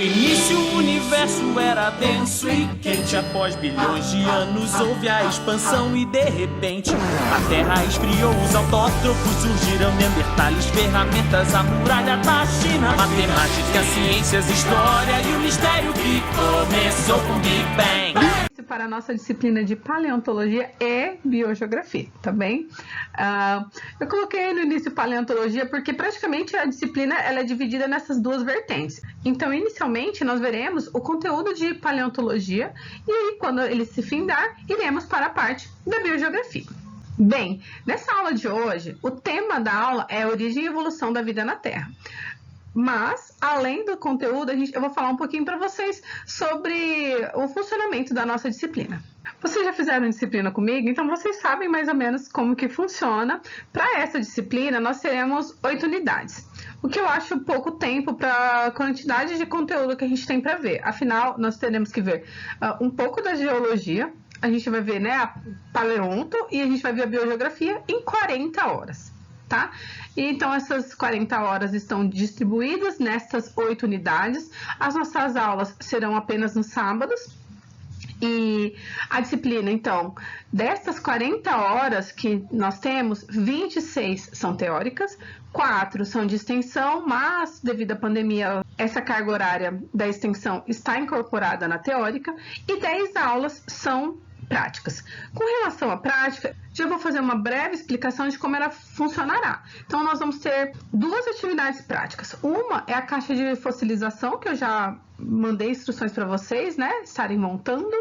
início o universo era denso e quente. Após bilhões de anos houve a expansão e de repente a terra esfriou, os autótrofos surgiram, neandertales, ferramentas, a muralha da China, matemática, ciências, história e o mistério que começou com Big Bang. Para a nossa disciplina de paleontologia e biogeografia, tá bem? Eu coloquei no início paleontologia porque praticamente a disciplina ela é dividida nessas duas vertentes. Então, inicialmente, nós veremos o conteúdo de paleontologia e aí, quando ele se findar, iremos para a parte da biogeografia. Bem, nessa aula de hoje, o tema da aula é a origem e evolução da vida na Terra. Mas, além do conteúdo, eu vou falar um pouquinho para vocês sobre o funcionamento da nossa disciplina. Vocês já fizeram disciplina comigo, então vocês sabem mais ou menos como que funciona. Para essa disciplina, nós teremos 8 unidades, o que eu acho pouco tempo para a quantidade de conteúdo que a gente tem para ver. Afinal, nós teremos que ver um pouco da geologia, a gente vai ver, né, a paleonto e a gente vai ver a biogeografia em 40 horas. Tá? Então, essas 40 horas estão distribuídas nessas 8 unidades. As nossas aulas serão apenas nos sábados. E a disciplina, então, dessas 40 horas que nós temos, 26 são teóricas, 4 são de extensão, mas devido à pandemia, essa carga horária da extensão está incorporada na teórica, e 10 aulas são práticas. Com relação à prática, já vou fazer uma breve explicação de como ela funcionará. Então, nós vamos ter 2 atividades práticas. Uma é a caixa de fossilização, que eu já mandei instruções para vocês, né, estarem montando.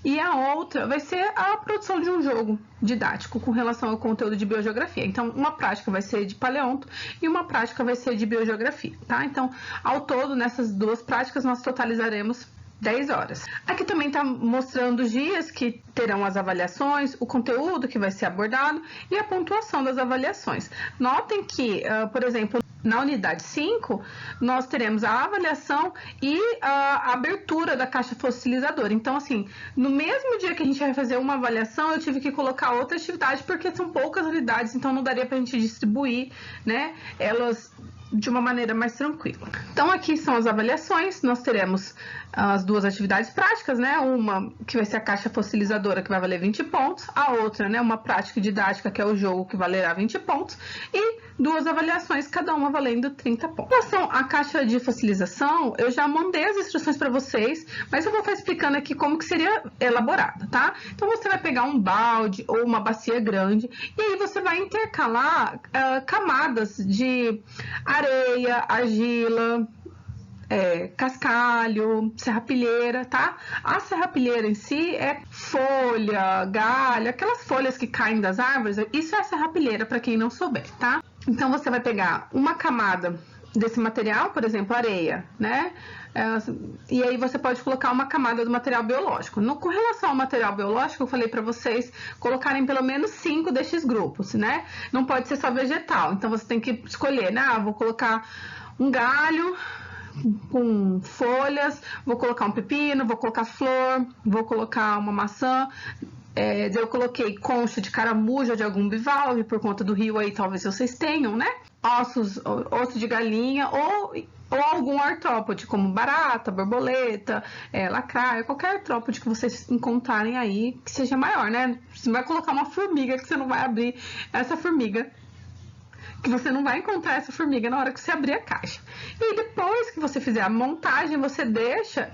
E a outra vai ser a produção de um jogo didático com relação ao conteúdo de biogeografia. Então, uma prática vai ser de paleonto e uma prática vai ser de biogeografia, tá? Então, ao todo, nessas 2 práticas, nós totalizaremos 10 horas. Aqui também está mostrando os dias que terão as avaliações, o conteúdo que vai ser abordado e a pontuação das avaliações. Notem que, por exemplo, na unidade 5, nós teremos a avaliação e a abertura da caixa fossilizadora. Então, assim, no mesmo dia que a gente vai fazer uma avaliação, eu tive que colocar outra atividade, porque são poucas unidades, então não daria para a gente distribuir, né, elas de uma maneira mais tranquila. Então, aqui são as avaliações. Nós teremos as 2 atividades práticas, né? Uma que vai ser a caixa fossilizadora, que vai valer 20 pontos. A outra, né? Uma prática didática, que é o jogo, que valerá 20 pontos. E 2 avaliações, cada uma valendo 30 pontos. Em relação à caixa de fossilização, eu já mandei as instruções para vocês, mas eu vou estar explicando aqui como que seria elaborada, tá? Então, você vai pegar um balde ou uma bacia grande e aí você vai intercalar camadas de areia, argila, cascalho, serrapilheira, tá? A serrapilheira em si é folha, galho, aquelas folhas que caem das árvores, isso é serrapilheira para quem não souber, tá? Então, você vai pegar uma camada desse material, por exemplo, areia, né? E aí você pode colocar uma camada do material biológico. Com relação ao material biológico, eu falei para vocês colocarem pelo menos 5 destes grupos, né? Não pode ser só vegetal, então você tem que escolher, né? Vou colocar um galho com folhas, vou colocar um pepino, vou colocar flor, vou colocar uma maçã. Eu coloquei concha de caramuja de algum bivalve, por conta do rio aí, talvez vocês tenham, né? Osso de galinha ou algum artrópode, como barata, borboleta, lacraia, qualquer artrópode que vocês encontrarem aí, que seja maior, né? Você vai colocar uma formiga, que você não vai abrir essa formiga, que você não vai encontrar essa formiga na hora que você abrir a caixa. E depois que você fizer a montagem, você deixa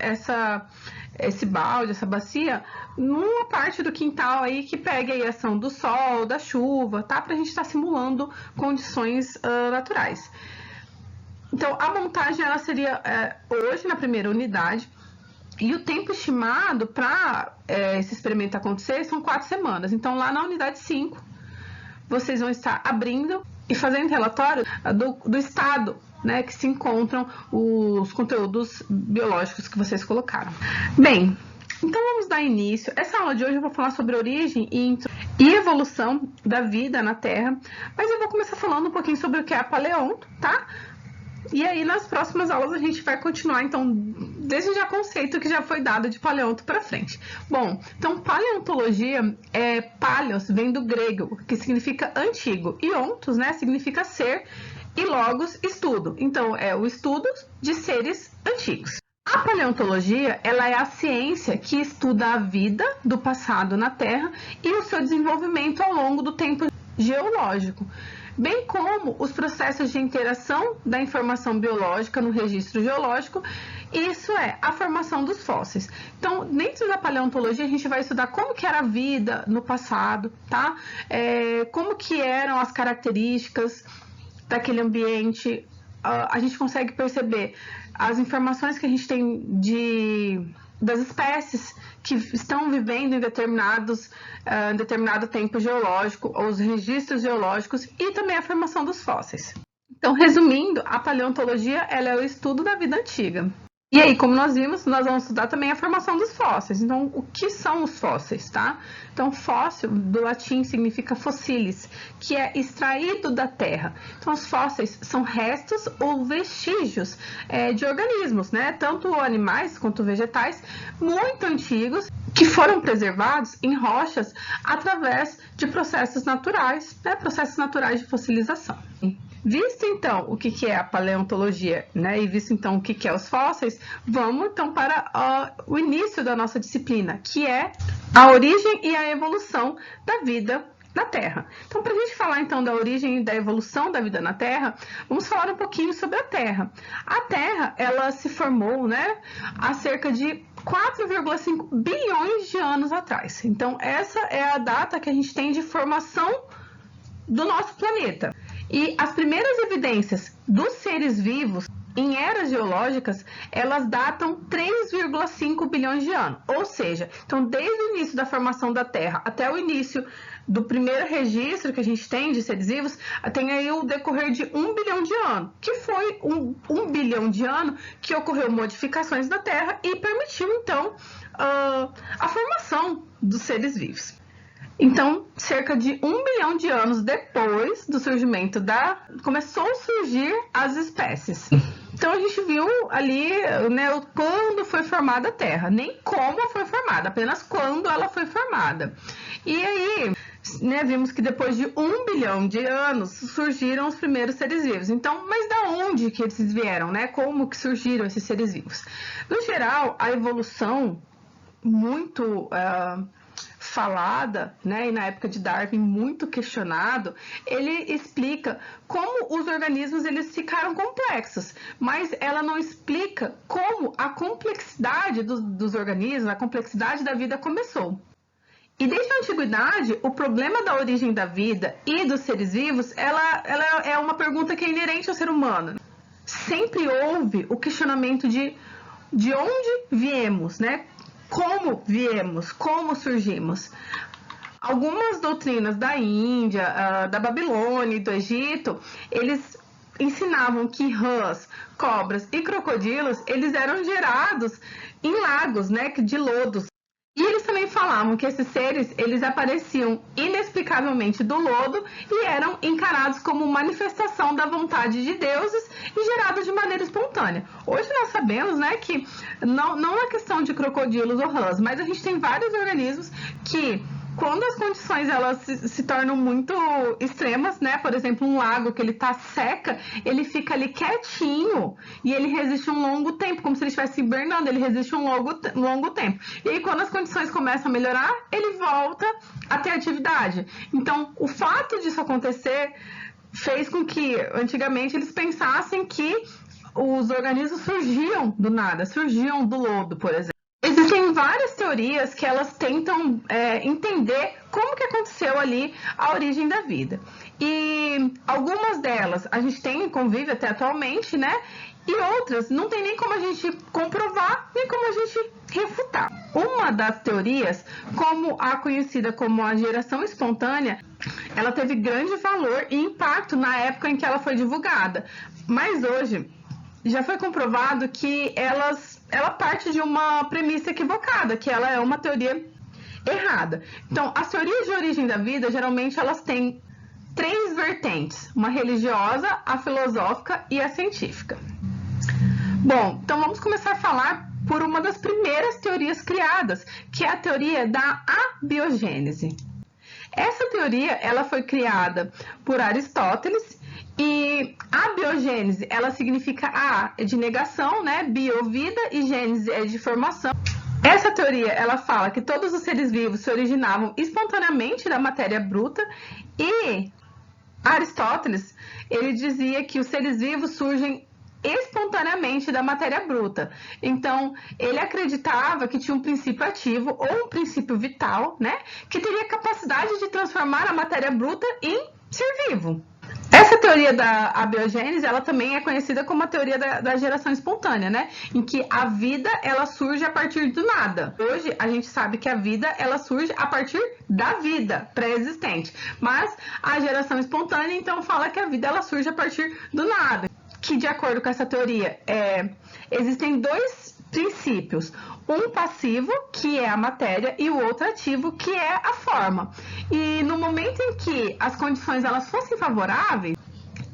esse balde, essa bacia, numa parte do quintal aí que pegue a ação do sol, da chuva, tá? Pra gente estar simulando condições naturais. Então, a montagem, ela seria hoje na primeira unidade, e o tempo estimado para esse experimento acontecer são 4 semanas. Então, lá na unidade 5, vocês vão estar abrindo e fazendo relatório do estado, né, que se encontram os conteúdos biológicos que vocês colocaram. Bem, então vamos dar início. Essa aula de hoje eu vou falar sobre origem e evolução da vida na Terra, mas eu vou começar falando um pouquinho sobre o que é a paleonto, tá? E aí, nas próximas aulas, a gente vai continuar, então, desde já o conceito que já foi dado de paleonto para frente. Bom, então, paleontologia paleos vem do grego, que significa antigo, e ontos, né, significa ser, e logos, estudo. Então, é o estudo de seres antigos. A paleontologia, ela é a ciência que estuda a vida do passado na Terra e o seu desenvolvimento ao longo do tempo geológico, bem como os processos de interação da informação biológica no registro geológico. Isso é a formação dos fósseis. Então, dentro da paleontologia, a gente vai estudar como que era a vida no passado, tá? Como que eram as características daquele ambiente. A gente consegue perceber as informações que a gente tem das espécies que estão vivendo em determinado tempo geológico, os registros geológicos e também a formação dos fósseis. Então, resumindo, a paleontologia ela é o estudo da vida antiga. E aí, como nós vimos, nós vamos estudar também a formação dos fósseis. Então, o que são os fósseis, tá? Então, fóssil, do latim, significa fossilis, que é extraído da terra. Então, os fósseis são restos ou vestígios de organismos, né? Tanto animais quanto vegetais, muito antigos, que foram preservados em rochas através de processos naturais, né? Processos naturais de fossilização. Visto então o que é a paleontologia, né, e visto então o que é os fósseis, vamos então para o início da nossa disciplina, que é a origem e a evolução da vida na Terra. Então, para a gente falar então da origem e da evolução da vida na Terra, vamos falar um pouquinho sobre a Terra. A Terra, ela se formou, né, há cerca de 4,5 bilhões de anos atrás. Então, essa é a data que a gente tem de formação do nosso planeta. E as primeiras evidências dos seres vivos em eras geológicas, elas datam 3,5 bilhões de anos. Ou seja, então desde o início da formação da Terra até o início do primeiro registro que a gente tem de seres vivos, tem aí o decorrer de 1 bilhão de anos, que foi um bilhão de anos que ocorreu modificações na Terra e permitiu, então, a formação dos seres vivos. Então, cerca de 1 bilhão de anos depois do surgimento começou a surgir as espécies. Então, a gente viu ali, né, quando foi formada a Terra, nem como foi formada, apenas quando ela foi formada. E aí, né, vimos que depois de 1 bilhão de anos surgiram os primeiros seres vivos. Então, mas da onde que eles vieram, né? Como que surgiram esses seres vivos? No geral, a evolução muito falada, né, e na época de Darwin muito questionado, ele explica como os organismos eles ficaram complexos, mas ela não explica como a complexidade dos organismos, a complexidade da vida começou. E desde a antiguidade, o problema da origem da vida e dos seres vivos, ela é uma pergunta que é inerente ao ser humano. Sempre houve o questionamento de onde viemos, né? Como viemos, como surgimos. Algumas doutrinas da Índia, da Babilônia e do Egito, eles ensinavam que rãs, cobras e crocodilos, eles eram gerados em lagos, né, de lodos. E eles também falavam que esses seres, eles apareciam inexplicavelmente do lodo e eram encarados como manifestação da vontade de deuses e gerados de maneira espontânea. Hoje nós sabemos, né, que não é questão de crocodilos ou rãs, mas a gente tem vários organismos que, quando as condições elas se tornam muito extremas, né? Por exemplo, um lago que ele tá seca, ele fica ali quietinho e ele resiste um longo tempo, como se ele estivesse hibernando, ele resiste um longo tempo. E aí, quando as condições começam a melhorar, ele volta a ter atividade. Então, o fato disso acontecer fez com que, antigamente, eles pensassem que os organismos surgiam do nada, surgiam do lodo, por exemplo. Existem várias teorias que elas tentam entender como que aconteceu ali a origem da vida. E algumas delas a gente convive até atualmente, né? E outras não tem nem como a gente comprovar, nem como a gente refutar. Uma das teorias, como a conhecida como a geração espontânea, ela teve grande valor e impacto na época em que ela foi divulgada. Mas hoje já foi comprovado que ela parte de uma premissa equivocada, que ela é uma teoria errada. Então, as teorias de origem da vida, geralmente, elas têm 3 vertentes: uma religiosa, a filosófica e a científica. Bom, então vamos começar a falar por uma das primeiras teorias criadas, que é a teoria da abiogênese. Essa teoria ela foi criada por Aristóteles E a biogênese, ela significa A é de negação, né? Bio, vida, e gênese é de formação. Essa teoria, ela fala que todos os seres vivos se originavam espontaneamente da matéria bruta, e Aristóteles, ele dizia que os seres vivos surgem espontaneamente da matéria bruta. Então, ele acreditava que tinha um princípio ativo ou um princípio vital, né, que teria capacidade de transformar a matéria bruta em ser vivo. Essa teoria da abiogênese, ela também é conhecida como a teoria da geração espontânea, né? Em que a vida, ela surge a partir do nada. Hoje, a gente sabe que a vida, ela surge a partir da vida pré-existente. Mas a geração espontânea, então, fala que a vida, ela surge a partir do nada. Que, de acordo com essa teoria, existem dois princípios. Um passivo, que é a matéria, e o outro ativo, que é a forma. E no momento em que as condições elas fossem favoráveis,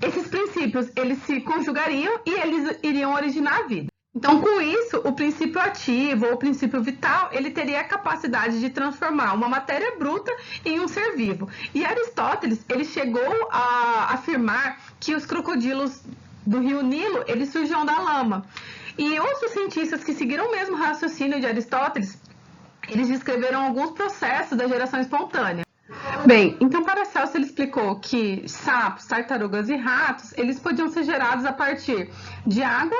esses princípios eles se conjugariam e eles iriam originar a vida. Então, com isso, o princípio ativo ou o princípio vital, ele teria a capacidade de transformar uma matéria bruta em um ser vivo. E Aristóteles, ele chegou a afirmar que os crocodilos do rio Nilo, eles surgiam da lama. E outros cientistas que seguiram o mesmo raciocínio de Aristóteles, eles descreveram alguns processos da geração espontânea. Bem, então Paracelso ele explicou que sapos, tartarugas e ratos, eles podiam ser gerados a partir de água,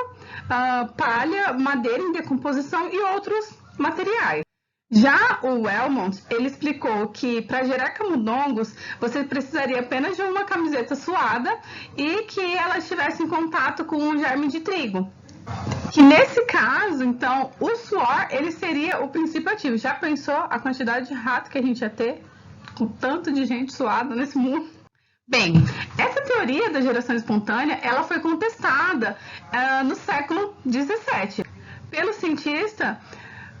palha, madeira em decomposição e outros materiais. Já o Wellmont, ele explicou que para gerar camundongos, você precisaria apenas de uma camiseta suada e que ela estivesse em contato com um germe de trigo. Que nesse caso, então, o suor, ele seria o princípio ativo. Já pensou a quantidade de rato que a gente ia ter com tanto de gente suada nesse mundo? Bem, essa teoria da geração espontânea, ela foi contestada no século XVII pelo cientista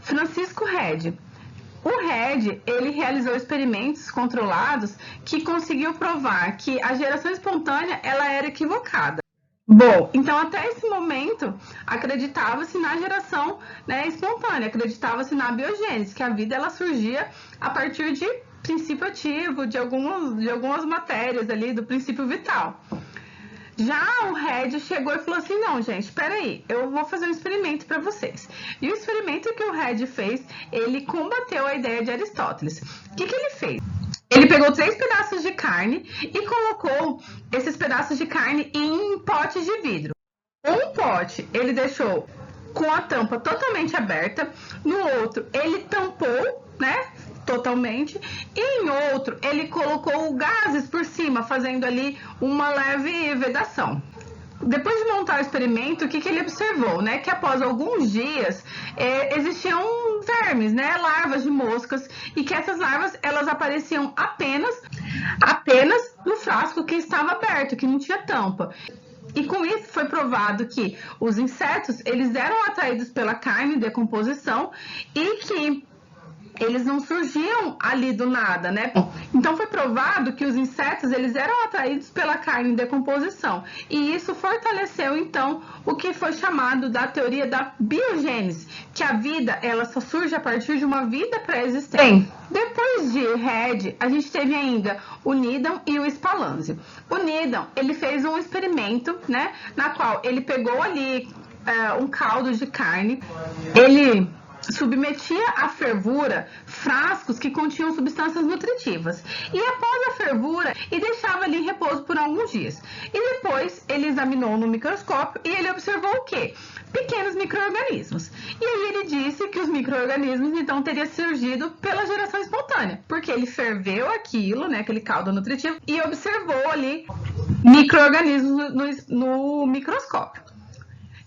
Francisco Redi. O Redi, ele realizou experimentos controlados que conseguiu provar que a geração espontânea, ela era equivocada. Bom, então até esse momento acreditava-se na geração, né, espontânea, acreditava-se na biogênese, que a vida ela surgia a partir de princípio ativo, de algumas matérias ali, do princípio vital. Já o Redi chegou e falou assim, não, gente, espera aí, eu vou fazer um experimento para vocês. E o experimento que o Redi fez, ele combateu a ideia de Aristóteles. O que ele fez? Ele pegou 3 pedaços de carne e colocou esses pedaços de carne em potes de vidro. Um pote ele deixou com a tampa totalmente aberta, no outro ele tampou, né, totalmente, e em outro ele colocou gases por cima, fazendo ali uma leve vedação. Depois de montar o experimento, o que ele observou, né? Que após alguns dias existiam vermes, né? Larvas de moscas, e que essas larvas elas apareciam apenas no frasco que estava aberto, que não tinha tampa. E com isso foi provado que os insetos eles eram atraídos pela carne em decomposição e que eles não surgiam ali do nada, né? Então foi provado que os insetos eles eram atraídos pela carne em decomposição, e isso fortaleceu então o que foi chamado da teoria da biogênese, que a vida ela só surge a partir de uma vida pré-existente. Bem, depois de Redi, a gente teve ainda o Needham e o Spallanzani. O Needham, ele fez um experimento, né, na qual ele pegou ali um caldo de carne, ele submetia à fervura frascos que continham substâncias nutritivas, e após a fervura e deixava ali em repouso por alguns dias, e depois ele examinou no microscópio e ele observou o quê? Pequenos micro-organismos. E aí ele disse que os micro-organismos então teriam surgido pela geração espontânea, porque ele ferveu aquilo, né, aquele caldo nutritivo, e observou ali micro-organismos no microscópio.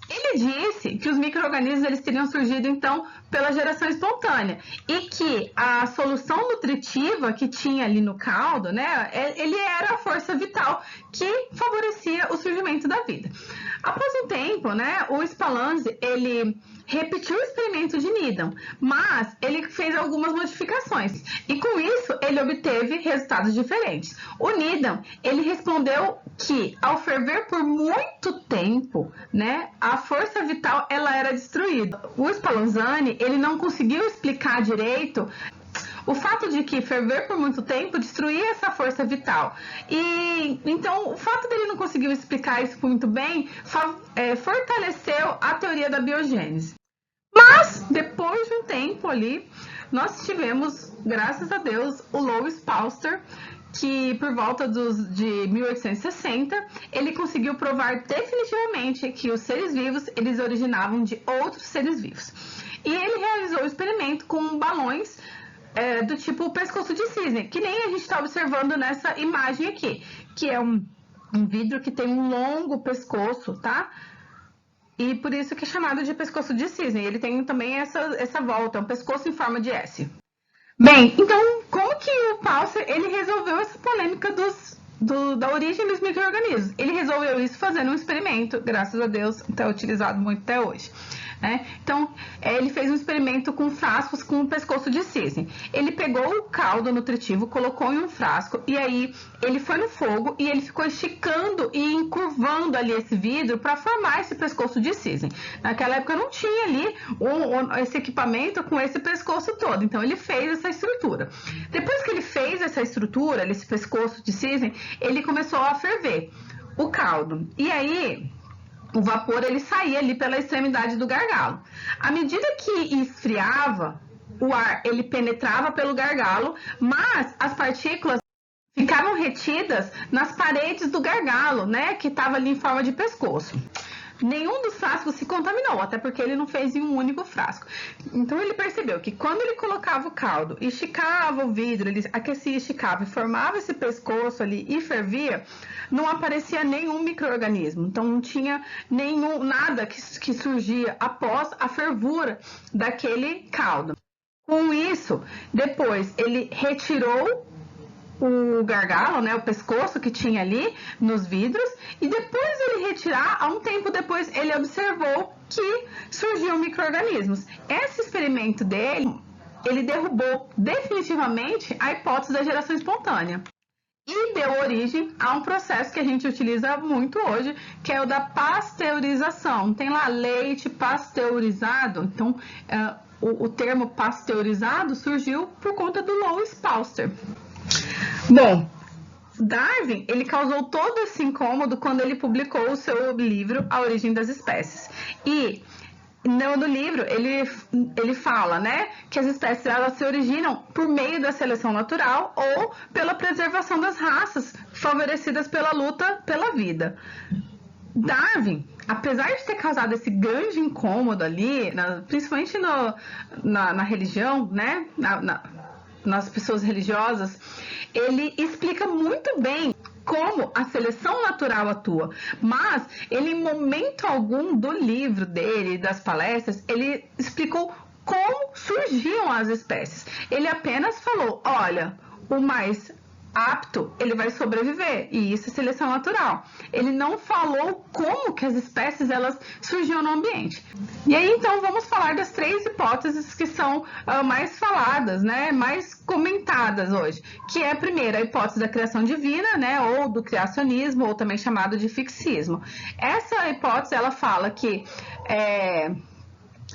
Ele disse que os micro-organismos eles teriam surgido, então, pela geração espontânea, e que a solução nutritiva que tinha ali no caldo, né, ele era a força vital que favorecia o surgimento da vida. Após um tempo, né, o Spallanzani, ele repetiu o experimento de Needham, mas ele fez algumas modificações, e com isso ele obteve resultados diferentes. O Needham, ele respondeu que ao ferver por muito tempo, né, a força vital ela era destruída. O Spallanzani, ele não conseguiu explicar direito o fato de que ferver por muito tempo destruía essa força vital. E então o fato dele não conseguir explicar isso muito bem fortaleceu a teoria da biogênese. Mas depois de um tempo ali, nós tivemos, graças a Deus, o Louis Pasteur, que por volta de 1860, ele conseguiu provar definitivamente que os seres vivos, eles originavam de outros seres vivos. E ele realizou o experimento com balões do tipo pescoço de cisne, que nem a gente está observando nessa imagem aqui, que é um vidro que tem um longo pescoço, tá? E por isso que é chamado de pescoço de cisne. Ele tem também essa volta, um pescoço em forma de S. Bem, então, como que o Pasteur, ele resolveu essa polêmica da origem dos micro-organismos? Ele resolveu isso fazendo um experimento, graças a Deus, está utilizado muito até hoje. Então, ele fez um experimento com frascos com o pescoço de cisne. Ele pegou o caldo nutritivo, colocou em um frasco e aí ele foi no fogo e ele ficou esticando e encurvando ali esse vidro para formar esse pescoço de cisne. Naquela época não tinha ali esse equipamento com esse pescoço todo, então ele fez essa estrutura. Depois que ele fez essa estrutura, esse pescoço de cisne, ele começou a ferver o caldo. E aí o vapor ele saía ali pela extremidade do gargalo. À medida que esfriava, o ar ele penetrava pelo gargalo, mas as partículas ficavam retidas nas paredes do gargalo, né, que estava ali em forma de pescoço. Nenhum dos frascos se contaminou, até porque ele não fez em um único frasco. Então ele percebeu que quando ele colocava o caldo, esticava o vidro, ele aquecia, esticava e formava esse pescoço ali e fervia, não aparecia nenhum micro-organismo. Então não tinha nada que surgia após a fervura daquele caldo. Com isso, depois ele retirou o gargalo, né, o pescoço que tinha ali nos vidros, e depois de ele retirar, há um tempo depois, ele observou que surgiam micro-organismos. Esse experimento dele, ele derrubou definitivamente a hipótese da geração espontânea e deu origem a um processo que a gente utiliza muito hoje, que é o da pasteurização. Tem lá leite pasteurizado, então o termo pasteurizado surgiu por conta do Louis Pasteur. Bom, Darwin, ele causou todo esse incômodo quando ele publicou o seu livro A Origem das Espécies. E no livro ele fala, né, que as espécies elas se originam por meio da seleção natural ou pela preservação das raças favorecidas pela luta pela vida. Darwin, apesar de ter causado esse grande incômodo ali, principalmente na religião, né, nas pessoas religiosas, ele explica muito bem como a seleção natural atua, mas ele em momento algum do livro dele, das palestras, ele explicou como surgiam as espécies. Ele apenas falou, olha, o mais apto, ele vai sobreviver, e isso é seleção natural. Ele não falou como que as espécies elas surgiam no ambiente. E aí então vamos falar das 3 hipóteses que são mais faladas, né, mais comentadas hoje, que é a primeira, a hipótese da criação divina, né, ou do criacionismo, ou também chamado de fixismo. Essa hipótese ela fala que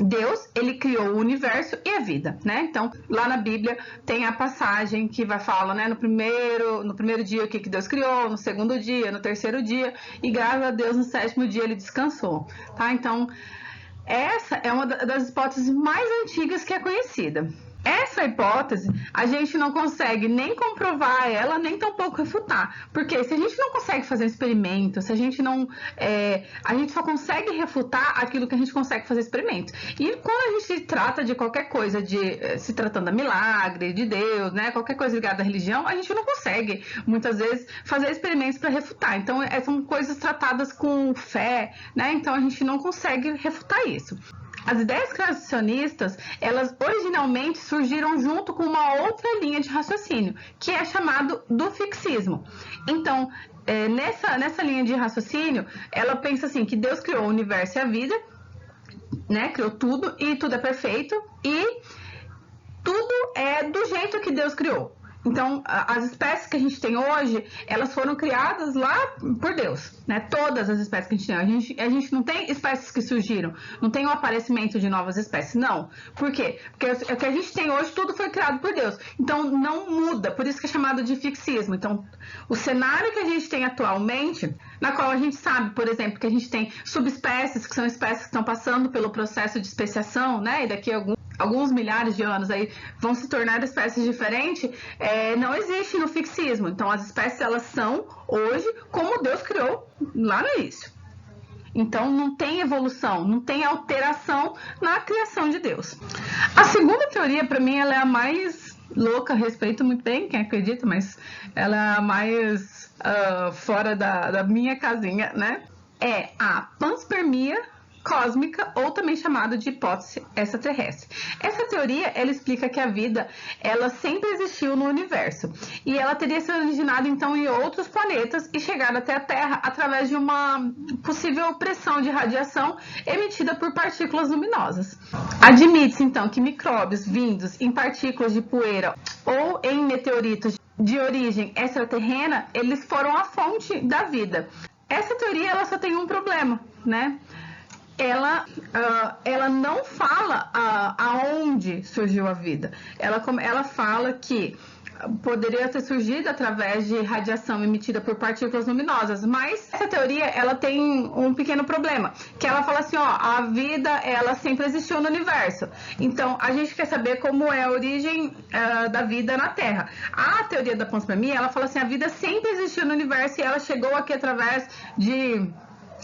Deus, ele criou o universo e a vida, né? Então, lá na Bíblia tem a passagem que vai falar, né, no primeiro dia o que Deus criou, no segundo dia, no terceiro dia, e graças a Deus no 7º dia ele descansou, tá? Então, essa é uma das hipóteses mais antigas que é conhecida. Essa hipótese, a gente não consegue nem comprovar ela, nem tampouco refutar. Porque se a gente não consegue fazer um experimento, se a gente não... a gente só consegue refutar aquilo que a gente consegue fazer experimento. E quando a gente trata de qualquer coisa, se tratando de milagre, de Deus, né, qualquer coisa ligada à religião, a gente não consegue, muitas vezes, fazer experimentos para refutar. Então, são coisas tratadas com fé, né? Então, a gente não consegue refutar isso. As ideias criacionistas, elas originalmente surgiram junto com uma outra linha de raciocínio, que é chamado do fixismo. Então, nessa linha de raciocínio, ela pensa assim, que Deus criou o universo e a vida, né? Criou tudo, e tudo é perfeito, e tudo é do jeito que Deus criou. Então, as espécies que a gente tem hoje, elas foram criadas lá por Deus, né? Todas as espécies que a gente tem. A gente não tem espécies que surgiram, não tem o aparecimento de novas espécies, não. Por quê? Porque o que a gente tem hoje, tudo foi criado por Deus. Então, não muda, por isso que é chamado de fixismo. Então, o cenário que a gente tem atualmente, na qual a gente sabe, por exemplo, que a gente tem subespécies, que são espécies que estão passando pelo processo de especiação, né? E daqui a alguns milhares de anos aí vão se tornar espécies diferentes, não existe no fixismo. Então, as espécies, elas são hoje como Deus criou lá no início. Então, não tem evolução, não tem alteração na criação de Deus. A segunda teoria, para mim, ela é a mais louca, respeito muito bem quem acredita, mas ela é a mais fora da minha casinha, né? É a panspermia cósmica, ou também chamada de hipótese extraterrestre. Essa teoria, ela explica que a vida, ela sempre existiu no universo, e ela teria se originado, então, em outros planetas e chegado até a Terra através de uma possível pressão de radiação emitida por partículas luminosas. Admite-se, então, que micróbios vindos em partículas de poeira ou em meteoritos de origem extraterrena, eles foram a fonte da vida. Essa teoria, ela só tem um problema, né? Ela não fala aonde surgiu a vida. Ela fala que poderia ter surgido através de radiação emitida por partículas luminosas, mas essa teoria, ela tem um pequeno problema, que ela fala assim, a vida, ela sempre existiu no universo. Então, a gente quer saber como é a origem da vida na Terra. A teoria da panspermia, ela fala assim, a vida sempre existiu no universo e ela chegou aqui através de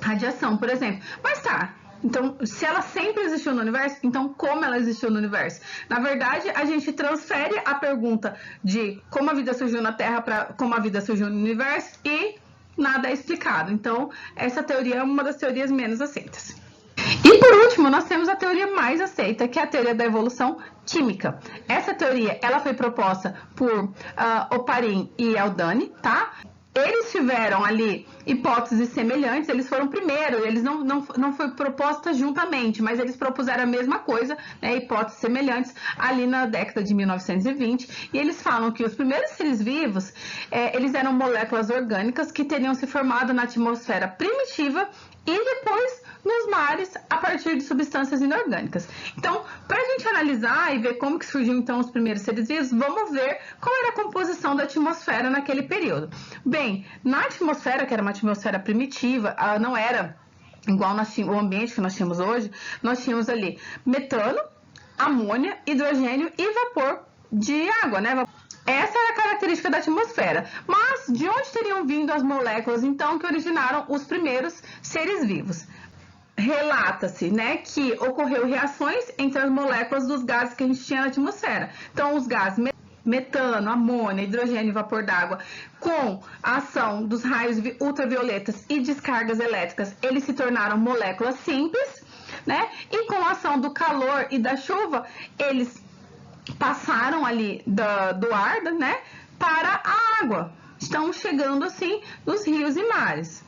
radiação, por exemplo. Mas tá, então, se ela sempre existiu no universo, então como ela existiu no universo? Na verdade, a gente transfere a pergunta de como a vida surgiu na Terra para como a vida surgiu no universo e nada é explicado. Então, essa teoria é uma das teorias menos aceitas. E por último, nós temos a teoria mais aceita, que é a teoria da evolução química. Essa teoria, ela foi proposta por Oparin e Haldane, tá? Eles tiveram ali hipóteses semelhantes, eles foram primeiro, eles não foi proposta juntamente, mas eles propuseram a mesma coisa, né, hipóteses semelhantes, ali na década de 1920, e eles falam que os primeiros seres vivos, eles eram moléculas orgânicas que teriam se formado na atmosfera primitiva e depois nos mares a partir de substâncias inorgânicas. Então, para a gente analisar e ver como que surgiu então os primeiros seres vivos, vamos ver qual era a composição da atmosfera naquele período. Bem, na atmosfera, que era uma atmosfera primitiva, não era igual o ambiente que nós tínhamos hoje, nós tínhamos ali metano, amônia, hidrogênio e vapor de água, né? Essa era a característica da atmosfera. Mas de onde teriam vindo as moléculas, então, que originaram os primeiros seres vivos? Relata-se, né, que ocorreu reações entre as moléculas dos gases que a gente tinha na atmosfera. Então, os gases metano, amônia, hidrogênio e vapor d'água, com a ação dos raios ultravioletas e descargas elétricas, eles se tornaram moléculas simples, né? E com a ação do calor e da chuva, eles passaram ali do ar, né, para a água. Estão chegando assim nos rios e mares.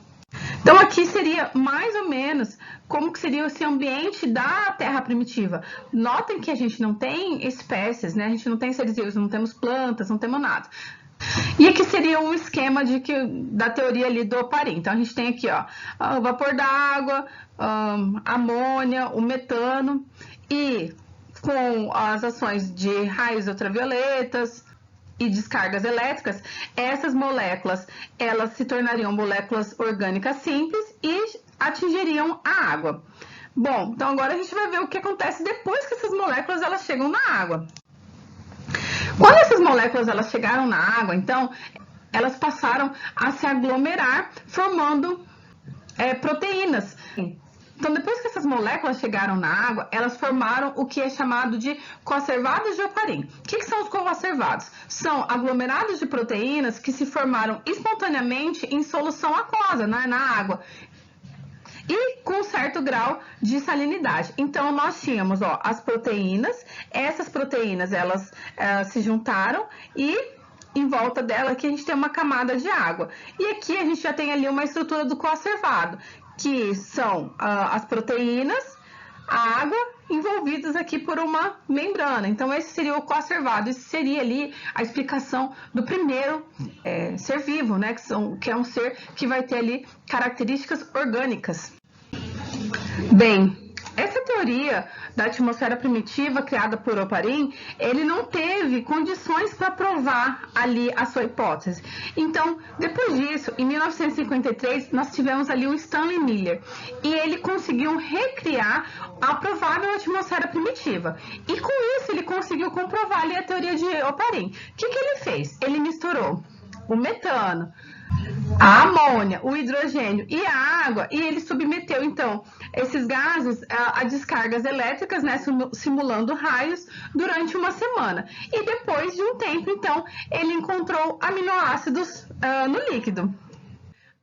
Então, aqui seria mais ou menos como que seria esse ambiente da Terra primitiva. Notem que a gente não tem espécies, né? A gente não tem seres vivos, não temos plantas, não temos nada. E aqui seria um esquema da teoria ali do Oparin. Então, a gente tem aqui, o vapor d'água, amônia, o metano, e com as ações de raios ultravioletas e descargas elétricas, essas moléculas, elas se tornariam moléculas orgânicas simples e atingiriam a água. Bom, então agora a gente vai ver o que acontece depois que essas moléculas elas chegam na água. Quando essas moléculas elas chegaram na água, então, elas passaram a se aglomerar, formando proteínas. Então, depois que essas moléculas chegaram na água, elas formaram o que é chamado de coacervados de Oparin. O que são os coacervados? São aglomerados de proteínas que se formaram espontaneamente em solução aquosa, né, na água, e com certo grau de salinidade. Então, nós tínhamos as proteínas, essas proteínas elas se juntaram e em volta dela aqui a gente tem uma camada de água. E aqui a gente já tem ali uma estrutura do coacervado, que são as proteínas, a água envolvida envolvidos aqui por uma membrana. Então, esse seria o coacervado. Esse seria ali a explicação do primeiro ser vivo, né? Que é um ser que vai ter ali características orgânicas. Bem, essa teoria da atmosfera primitiva criada por Oparin, ele não teve condições para provar ali a sua hipótese. Então, depois disso, em 1953, nós tivemos ali o Stanley Miller e ele conseguiu recriar a provável atmosfera primitiva. E com isso ele conseguiu comprovar ali a teoria de Oparin. O que ele fez? Ele misturou o metano, a amônia, o hidrogênio e a água, e ele submeteu então esses gases a descargas elétricas, né, simulando raios durante uma semana. E depois de um tempo, então, ele encontrou aminoácidos no líquido.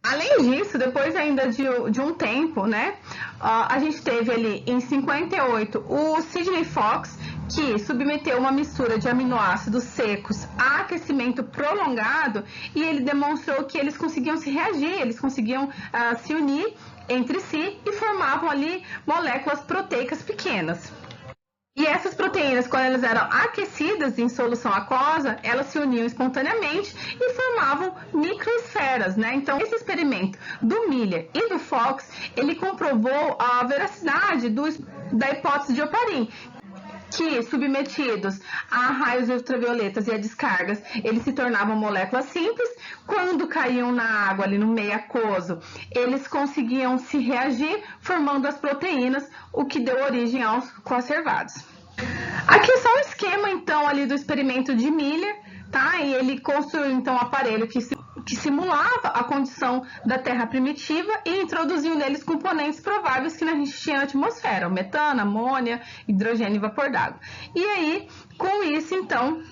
Além disso, depois ainda de um tempo, né, a gente teve ali em 58 o Sidney Fox, que submeteu uma mistura de aminoácidos secos a aquecimento prolongado, e ele demonstrou que eles conseguiam se reagir, eles conseguiam se unir entre si e formavam ali moléculas proteicas pequenas. E essas proteínas, quando elas eram aquecidas em solução aquosa, elas se uniam espontaneamente e formavam microesferas, né? Então, esse experimento do Miller e do Fox, ele comprovou a veracidade da hipótese de Oparin, que submetidos a raios ultravioletas e a descargas, eles se tornavam moléculas simples. Quando caíam na água, ali no meio aquoso, eles conseguiam se reagir, formando as proteínas, o que deu origem aos coacervados. Aqui é só um esquema, então, ali do experimento de Miller, tá? E ele construiu, então, um aparelho que simulava a condição da Terra primitiva e introduziu neles componentes prováveis que a gente tinha na atmosfera, o metano, amônia, hidrogênio e vapor d'água. E aí, com isso, então,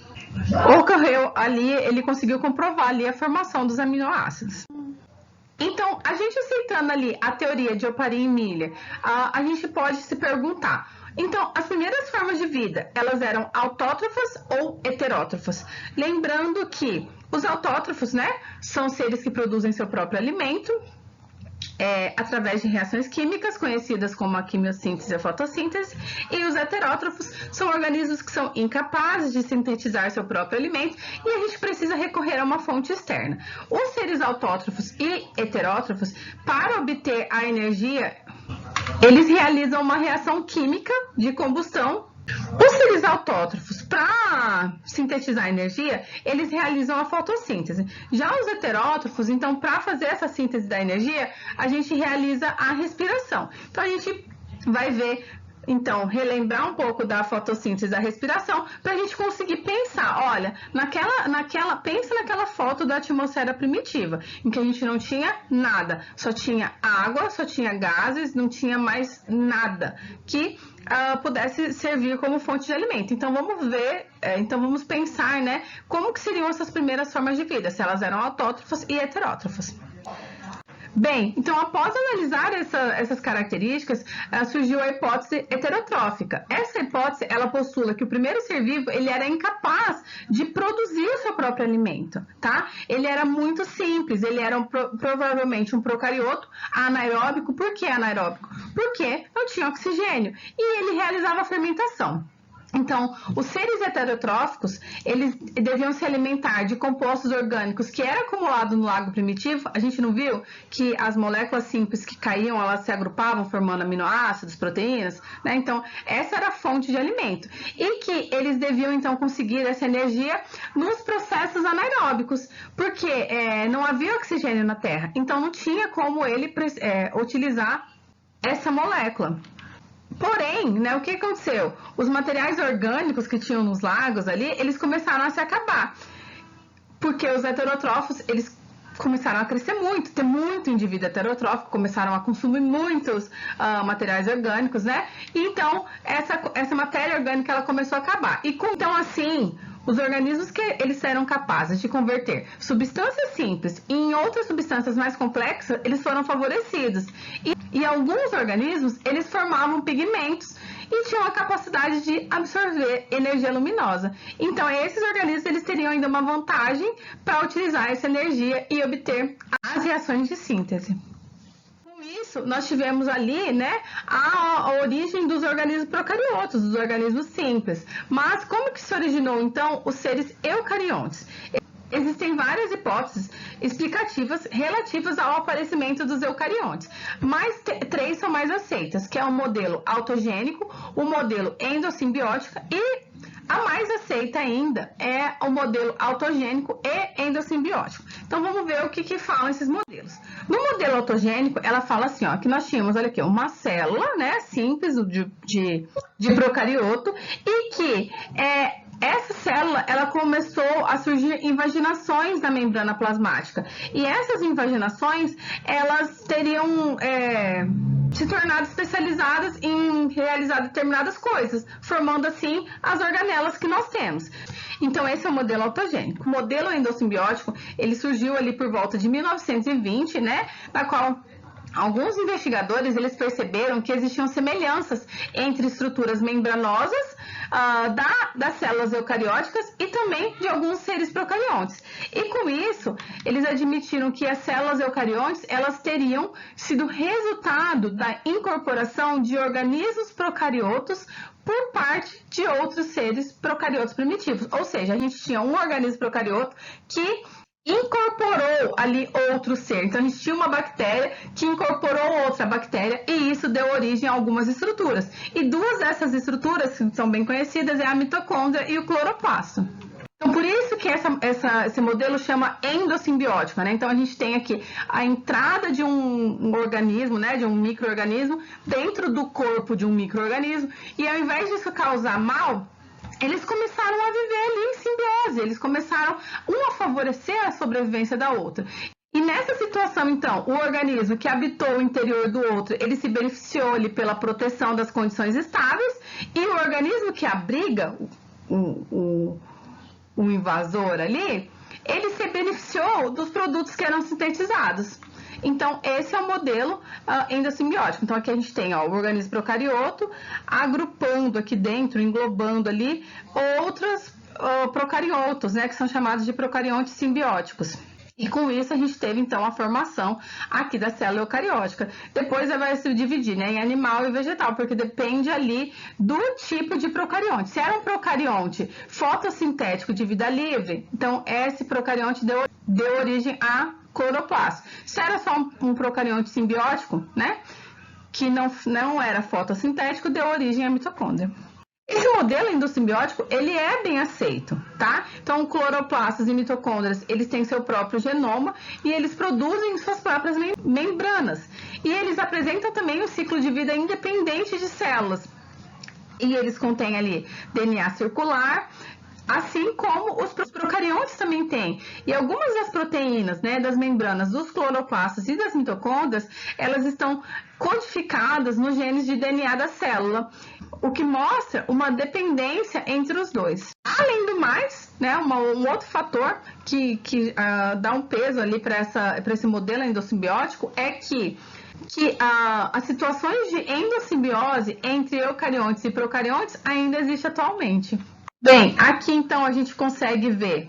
ocorreu ali, ele conseguiu comprovar ali a formação dos aminoácidos. Então, a gente aceitando ali a teoria de Oparin e Miller, a gente pode se perguntar, então, as primeiras formas de vida, elas eram autótrofas ou heterótrofas? Lembrando que os autótrofos, né, são seres que produzem seu próprio alimento através de reações químicas, conhecidas como a quimiossíntese e a fotossíntese, e os heterótrofos são organismos que são incapazes de sintetizar seu próprio alimento e a gente precisa recorrer a uma fonte externa. Os seres autótrofos e heterótrofos, para obter a energia, eles realizam uma reação química de combustão. Os seres autótrofos, para sintetizar energia, eles realizam a fotossíntese. Já os heterótrofos, então, para fazer essa síntese da energia, a gente realiza a respiração. Então, a gente vai ver, então, relembrar um pouco da fotossíntese da respiração, para a gente conseguir pensar, olha, pensa naquela foto da atmosfera primitiva, em que a gente não tinha nada, só tinha água, só tinha gases, não tinha mais nada que pudesse servir como fonte de alimento. Então, vamos pensar, né, como que seriam essas primeiras formas de vida, se elas eram autótrofas e heterótrofas. Bem, então após analisar essas características, surgiu a hipótese heterotrófica. Essa hipótese, ela postula que o primeiro ser vivo, ele era incapaz de produzir o seu próprio alimento, tá? Ele era muito simples, ele era provavelmente um procarioto anaeróbico. Por que anaeróbico? Porque não tinha oxigênio e ele realizava a fermentação. Então, os seres heterotróficos, eles deviam se alimentar de compostos orgânicos que era acumulado no lago primitivo. A gente não viu que as moléculas simples que caíam, elas se agrupavam formando aminoácidos, proteínas, né? Então, essa era a fonte de alimento. E que eles deviam, então, conseguir essa energia nos processos anaeróbicos, porque não havia oxigênio na Terra. Então, não tinha como ele utilizar essa molécula. Porém, né, o que aconteceu? Os materiais orgânicos que tinham nos lagos ali, eles começaram a se acabar. Porque os heterotrófos, eles começaram a crescer muito, ter muito indivíduo heterotrófico, começaram a consumir muitos materiais orgânicos, né? E então, essa matéria orgânica, ela começou a acabar. Então, assim, os organismos que eles eram capazes de converter substâncias simples em outras substâncias mais complexas, eles foram favorecidos. E alguns organismos, eles formavam pigmentos e tinham a capacidade de absorver energia luminosa. Então, esses organismos, eles teriam ainda uma vantagem para utilizar essa energia e obter as reações de síntese. Com isso, isso, nós tivemos ali, né, a origem dos organismos procariotos, dos organismos simples. Mas como que se originou, então, os seres eucariontes? Existem várias hipóteses explicativas relativas ao aparecimento dos eucariontes, mas três são mais aceitas, que é o modelo autogênico, o modelo endossimbiótico e a mais aceita ainda é o modelo autogênico e endossimbiótico. Então, vamos ver o que falam esses modelos. No modelo autogênico, ela fala assim, ó, que nós tínhamos, olha aqui, uma célula, né, simples de procarioto e que essa célula, ela começou a surgir invaginações na membrana plasmática. E essas invaginações, elas teriam se tornado especializadas em realizar determinadas coisas, formando assim as organelas que nós temos. Então, esse é o modelo autogênico. O modelo endossimbiótico, ele surgiu ali por volta de 1920, né, na qual alguns investigadores, eles perceberam que existiam semelhanças entre estruturas membranosas das células eucarióticas e também de alguns seres procariontes. E com isso, eles admitiram que as células eucariontes, elas teriam sido resultado da incorporação de organismos procariotos por parte de outros seres procariotos primitivos. Ou seja, a gente tinha um organismo procarioto que incorporou ali outro ser. Então, a gente tinha uma bactéria que incorporou outra bactéria e isso deu origem a algumas estruturas. E duas dessas estruturas, que são bem conhecidas, é a mitocôndria e o cloroplasto. Então, por isso que esse modelo chama endossimbiótico, né? Então, a gente tem aqui a entrada de um organismo, né, de um micro-organismo, dentro do corpo de um micro-organismo, e ao invés disso causar mal, eles começaram a viver ali em simbiose, eles começaram a favorecer a sobrevivência da outra. E nessa situação, então, o organismo que habitou o interior do outro, ele se beneficiou ali pela proteção das condições estáveis, e o organismo que abriga o invasor ali, ele se beneficiou dos produtos que eram sintetizados. Então, esse é o modelo endossimbiótico. Então, aqui a gente tem o organismo procarioto agrupando aqui dentro, englobando ali outros procariotos, né, que são chamados de procariontes simbióticos. E com isso a gente teve então a formação aqui da célula eucariótica. Depois ela vai se dividir, né, em animal e vegetal, porque depende ali do tipo de procarionte. Se era um procarionte fotossintético de vida livre, então esse procarionte deu origem a cloroplasto. Se era só um procarionte simbiótico, né, que não era fotossintético, deu origem à mitocôndria. Esse modelo endossimbiótico, ele é bem aceito, tá? Então, cloroplastos e mitocôndrias, eles têm seu próprio genoma e eles produzem suas próprias membranas. E eles apresentam também um ciclo de vida independente de células. E eles contêm ali DNA circular, assim como os procariontes também têm. E algumas das proteínas, né, das membranas dos cloroplastos e das mitocôndrias, elas estão codificadas nos genes de DNA da célula, o que mostra uma dependência entre os dois. Além do mais, né, um outro fator que dá um peso ali para esse modelo endossimbiótico é que as situações de endossimbiose entre eucariontes e procariontes ainda existe atualmente. Bem, aqui então a gente consegue ver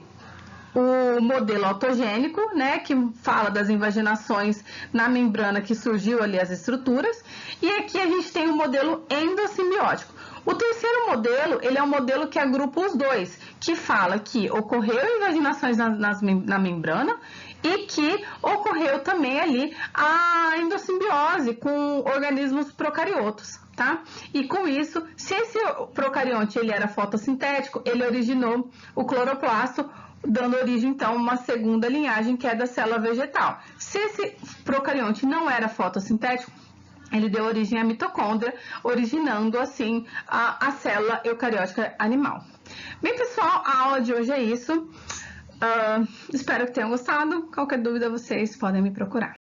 o modelo autogênico, né, que fala das invaginações na membrana que surgiu ali as estruturas, e aqui a gente tem o modelo endossimbiótico. O terceiro modelo, ele é um modelo que agrupa os dois, que fala que ocorreu invaginações na membrana e que ocorreu também ali a endossimbiose com organismos procariotos, tá? E com isso, se esse procarionte ele era fotossintético, ele originou o cloroplasto, dando origem, então, a uma segunda linhagem, que é da célula vegetal. Se esse procarionte não era fotossintético, ele deu origem à mitocôndria, originando, assim, a célula eucariótica animal. Bem, pessoal, a aula de hoje é isso. Espero que tenham gostado. Qualquer dúvida, vocês podem me procurar.